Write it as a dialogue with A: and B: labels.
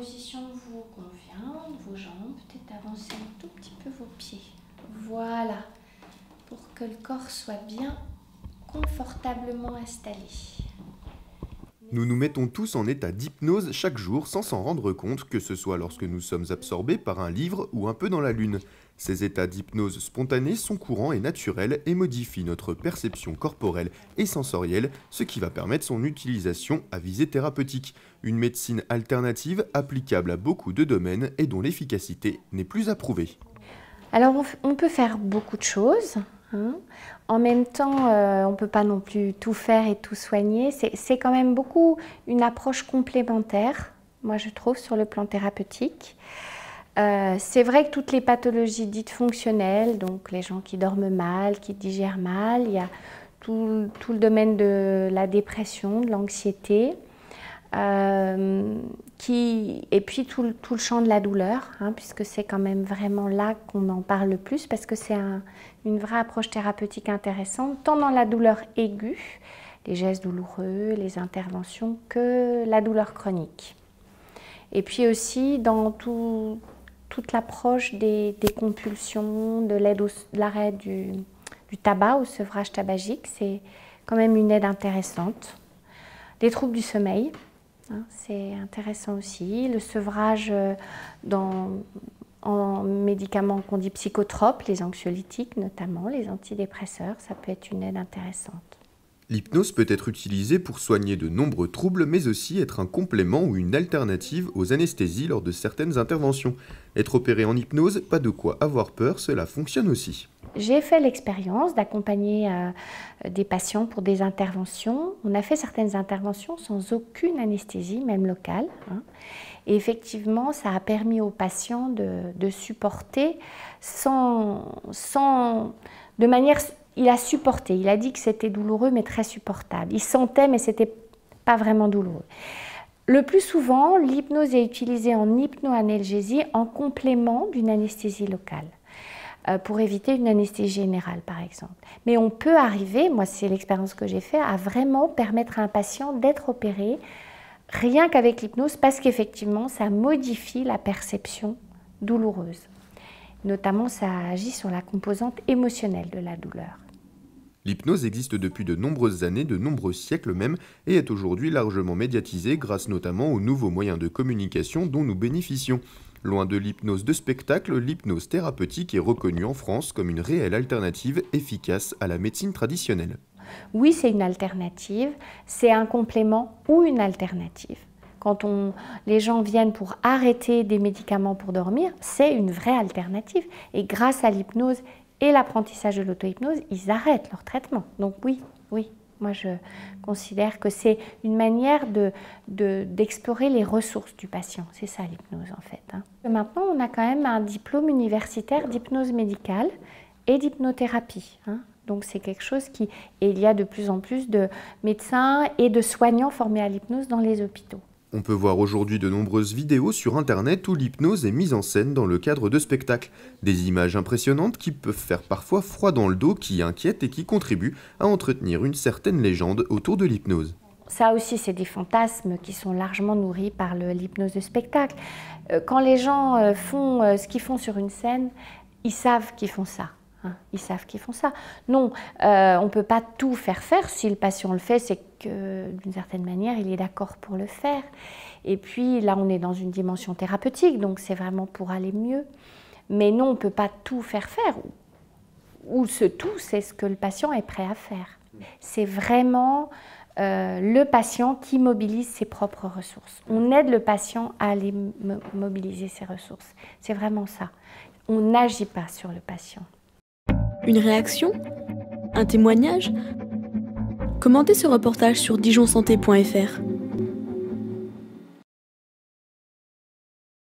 A: position vous convient, vos jambes, peut-être avancer un tout petit peu vos pieds. Voilà, pour que le corps soit bien confortablement installé.
B: Nous nous mettons tous en état d'hypnose chaque jour sans s'en rendre compte, que ce soit lorsque nous sommes absorbés par un livre ou un peu dans la lune. Ces états d'hypnose spontanée sont courants et naturels et modifient notre perception corporelle et sensorielle, ce qui va permettre son utilisation à visée thérapeutique. Une médecine alternative applicable à beaucoup de domaines et dont l'efficacité n'est plus à prouver.
A: Alors on peut faire beaucoup de choses. En même temps, on ne peut pas non plus tout faire et tout soigner. C'est quand même beaucoup une approche complémentaire, moi je trouve, sur le plan thérapeutique. C'est vrai que toutes les pathologies dites fonctionnelles, donc les gens qui dorment mal, qui digèrent mal, il y a tout le domaine de la dépression, de l'anxiété, et puis tout le champ de la douleur, puisque c'est quand même vraiment là qu'on en parle le plus, parce que c'est une vraie approche thérapeutique intéressante, tant dans la douleur aiguë, les gestes douloureux, les interventions, que la douleur chronique. Et puis aussi dans toute l'approche des compulsions, de l'arrêt du tabac, au sevrage tabagique, c'est quand même une aide intéressante. Les troubles du sommeil, c'est intéressant aussi. Le sevrage en médicaments qu'on dit psychotropes, les anxiolytiques notamment, les antidépresseurs, ça peut être une aide intéressante.
B: L'hypnose peut être utilisée pour soigner de nombreux troubles, mais aussi être un complément ou une alternative aux anesthésies lors de certaines interventions. Être opéré en hypnose, pas de quoi avoir peur, cela fonctionne aussi.
A: J'ai fait l'expérience d'accompagner des patients pour des interventions. On a fait certaines interventions sans aucune anesthésie, même locale. Et effectivement, ça a permis aux patients de supporter de manière... Il a supporté, il a dit que c'était douloureux mais très supportable. Il sentait mais c'était pas vraiment douloureux. Le plus souvent, l'hypnose est utilisée en hypnoanalgésie en complément d'une anesthésie locale, pour éviter une anesthésie générale par exemple. Mais on peut arriver, moi c'est l'expérience que j'ai faite, à vraiment permettre à un patient d'être opéré rien qu'avec l'hypnose, parce qu'effectivement ça modifie la perception douloureuse. Notamment ça agit sur la composante émotionnelle de la douleur.
B: L'hypnose existe depuis de nombreuses années, de nombreux siècles même, et est aujourd'hui largement médiatisée grâce notamment aux nouveaux moyens de communication dont nous bénéficions. Loin de l'hypnose de spectacle, l'hypnose thérapeutique est reconnue en France comme une réelle alternative efficace à la médecine traditionnelle.
A: Oui, c'est une alternative, c'est un complément ou une alternative. Quand les gens viennent pour arrêter des médicaments pour dormir, c'est une vraie alternative. Et grâce à l'hypnose et l'apprentissage de l'auto-hypnose, ils arrêtent leur traitement. Donc oui, moi je considère que c'est une manière d'explorer les ressources du patient. C'est ça l'hypnose en fait. Maintenant, on a quand même un diplôme universitaire d'hypnose médicale et d'hypnothérapie. Donc c'est quelque chose qui... Et il y a de plus en plus de médecins et de soignants formés à l'hypnose dans les hôpitaux.
B: On peut voir aujourd'hui de nombreuses vidéos sur internet où l'hypnose est mise en scène dans le cadre de spectacles. Des images impressionnantes qui peuvent faire parfois froid dans le dos, qui inquiètent et qui contribuent à entretenir une certaine légende autour de l'hypnose.
A: Ça aussi, c'est des fantasmes qui sont largement nourris par l'hypnose de spectacle. Quand les gens font ce qu'ils font sur une scène, ils savent qu'ils font ça. Ils savent qu'ils font ça. Non, on ne peut pas tout faire faire. Si le patient le fait, c'est que d'une certaine manière, il est d'accord pour le faire. Et puis là, on est dans une dimension thérapeutique, donc c'est vraiment pour aller mieux. Mais non, on ne peut pas tout faire faire. Ou ce tout, c'est ce que le patient est prêt à faire. C'est vraiment le patient qui mobilise ses propres ressources. On aide le patient à aller mobiliser ses ressources. C'est vraiment ça. On n'agit pas sur le patient.
C: Une réaction? Un témoignage? Commentez ce reportage sur dijonsanté.fr.